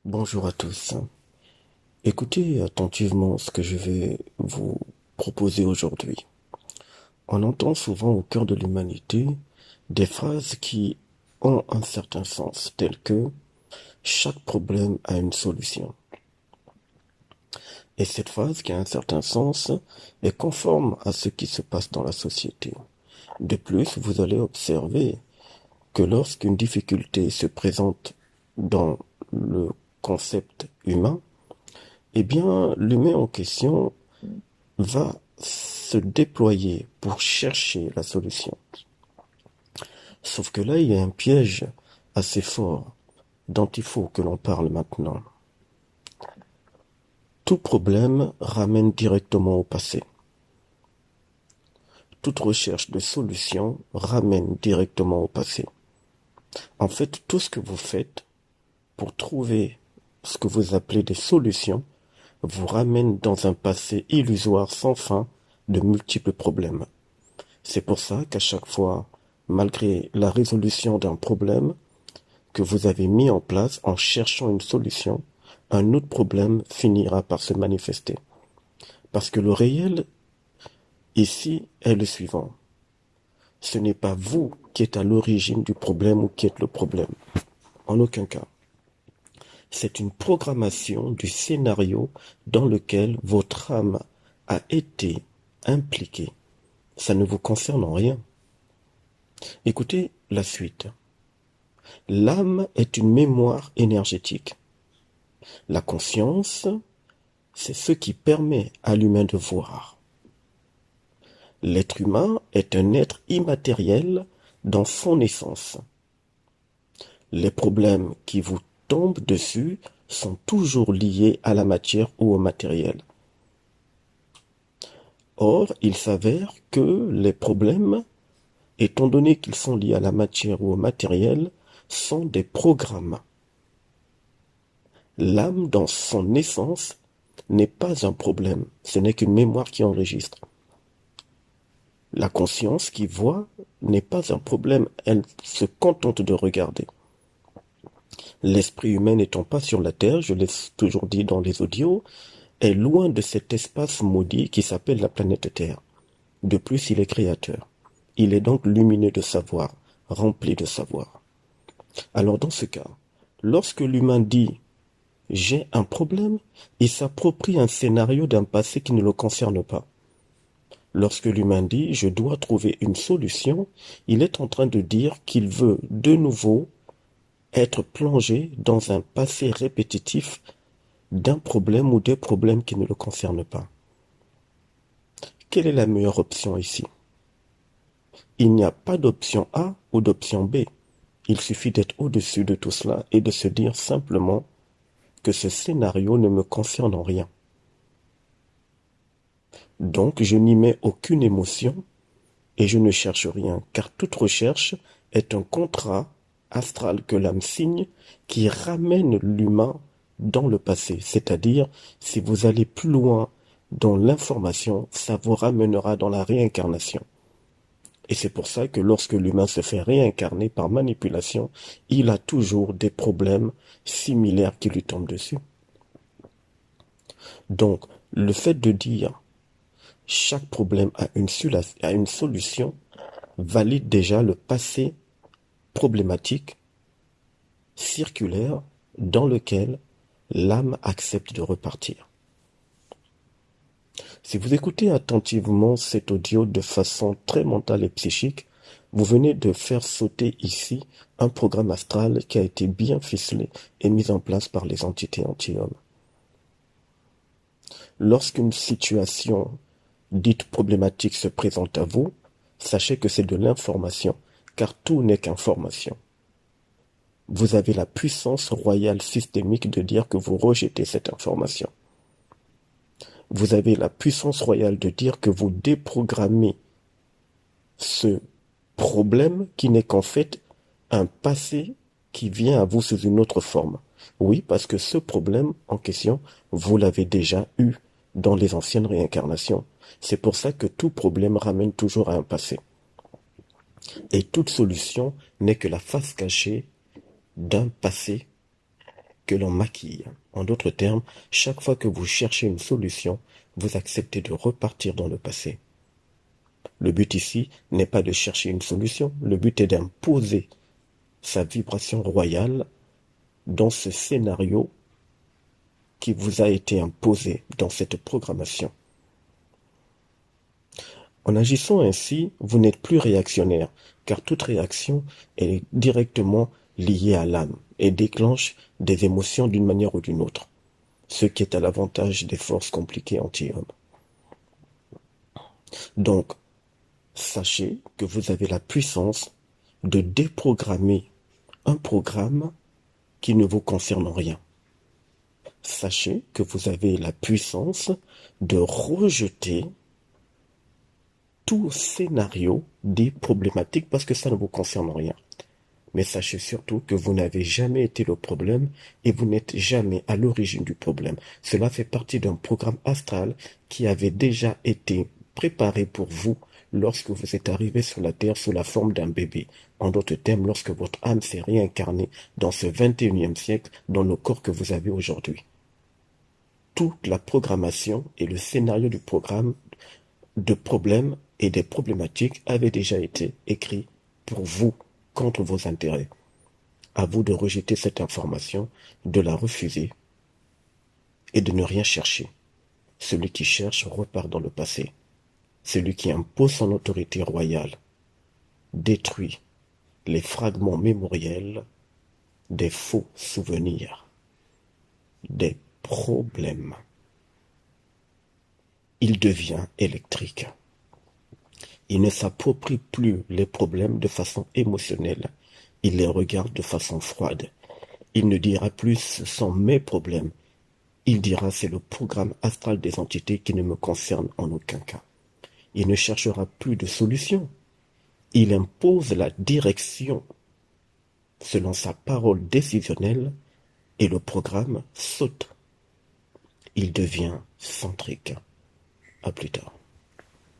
Bonjour à tous. Écoutez attentivement ce que je vais vous proposer aujourd'hui. On entend souvent au cœur de l'humanité des phrases qui ont un certain sens, telles que chaque problème a une solution. Et cette phrase qui a un certain sens est conforme à ce qui se passe dans la société. De plus, vous allez observer que lorsqu'une difficulté se présente dans le concept humain, eh bien, l'humain en question va se déployer pour chercher la solution. Sauf que là, il y a un piège assez fort dont il faut que l'on parle maintenant. Tout problème ramène directement au passé. Toute recherche de solution ramène directement au passé. En fait, tout ce que vous faites pour trouver ce que vous appelez des solutions vous ramène dans un passé illusoire sans fin de multiples problèmes. C'est pour ça qu'à chaque fois, malgré la résolution d'un problème que vous avez mis en place en cherchant une solution, un autre problème finira par se manifester. Parce que le réel, ici, est le suivant. Ce n'est pas vous qui êtes à l'origine du problème ou qui êtes le problème. En aucun cas. C'est une programmation du scénario dans lequel votre âme a été impliquée. Ça ne vous concerne en rien. Écoutez la suite. L'âme est une mémoire énergétique. La conscience, c'est ce qui permet à l'humain de voir. L'être humain est un être immatériel dans son essence. Les problèmes qui vous tombent dessus sont toujours liés à la matière ou au matériel. Or, il s'avère que les problèmes, étant donné qu'ils sont liés à la matière ou au matériel, sont des programmes. L'âme, dans son essence, n'est pas un problème, ce n'est qu'une mémoire qui enregistre. La conscience qui voit n'est pas un problème, elle se contente de regarder. L'esprit humain n'étant pas sur la terre, je l'ai toujours dit dans les audios, est loin de cet espace maudit qui s'appelle la planète Terre. De plus, il est créateur. Il est donc lumineux de savoir, rempli de savoir. Alors dans ce cas, lorsque l'humain dit j'ai un problème, il s'approprie un scénario d'un passé qui ne le concerne pas. Lorsque l'humain dit je dois trouver une solution, il est en train de dire qu'il veut de nouveau être plongé dans un passé répétitif d'un problème ou des problèmes qui ne le concernent pas. Quelle est la meilleure option ici? Il n'y a pas d'option A ou d'option B. Il suffit d'être au-dessus de tout cela et de se dire simplement que ce scénario ne me concerne en rien. Donc je n'y mets aucune émotion et je ne cherche rien, car toute recherche est un contrat astral que l'âme signe qui ramène l'humain dans le passé. C'est-à-dire, si vous allez plus loin dans l'information, ça vous ramènera dans la réincarnation. Et c'est pour ça que lorsque l'humain se fait réincarner par manipulation, il a toujours des problèmes similaires qui lui tombent dessus. Donc, le fait de dire chaque problème a une solution valide déjà le passé problématique, circulaire, dans lequel l'âme accepte de repartir. Si vous écoutez attentivement cet audio de façon très mentale et psychique, vous venez de faire sauter ici un programme astral qui a été bien ficelé et mis en place par les entités anti-hommes. Lorsqu'une situation dite problématique se présente à vous, sachez que c'est de l'information, car tout n'est qu'information. Vous avez la puissance royale systémique de dire que vous rejetez cette information. Vous avez la puissance royale de dire que vous déprogrammez ce problème qui n'est qu'en fait un passé qui vient à vous sous une autre forme. Oui, parce que ce problème en question, vous l'avez déjà eu dans les anciennes réincarnations. C'est pour ça que tout problème ramène toujours à un passé. Et toute solution n'est que la face cachée d'un passé que l'on maquille. En d'autres termes, chaque fois que vous cherchez une solution, vous acceptez de repartir dans le passé. Le but ici n'est pas de chercher une solution, le but est d'imposer sa vibration royale dans ce scénario qui vous a été imposé dans cette programmation. En agissant ainsi, vous n'êtes plus réactionnaire, car toute réaction est directement liée à l'âme et déclenche des émotions d'une manière ou d'une autre, ce qui est à l'avantage des forces compliquées anti-hommes. Donc, sachez que vous avez la puissance de déprogrammer un programme qui ne vous concerne rien. Sachez que vous avez la puissance de rejeter tout scénario des problématiques parce que ça ne vous concerne rien. Mais sachez surtout que vous n'avez jamais été le problème et vous n'êtes jamais à l'origine du problème. Cela fait partie d'un programme astral qui avait déjà été préparé pour vous lorsque vous êtes arrivé sur la Terre sous la forme d'un bébé. En d'autres termes, lorsque votre âme s'est réincarnée dans ce 21e siècle dans le corps que vous avez aujourd'hui. Toute la programmation et le scénario du programme de problèmes et des problématiques avait déjà été écrit pour vous contre vos intérêts. À vous de rejeter cette information, de la refuser et de ne rien chercher. Celui qui cherche repart dans le passé. Celui qui impose son autorité royale détruit les fragments mémoriels des faux souvenirs, des problèmes. Il devient électrique. Il ne s'approprie plus les problèmes de façon émotionnelle. Il les regarde de façon froide. Il ne dira plus ce sont mes problèmes. Il dira c'est le programme astral des entités qui ne me concerne en aucun cas. Il ne cherchera plus de solution. Il impose la direction selon sa parole décisionnelle et le programme saute. Il devient centrique. À plus tard.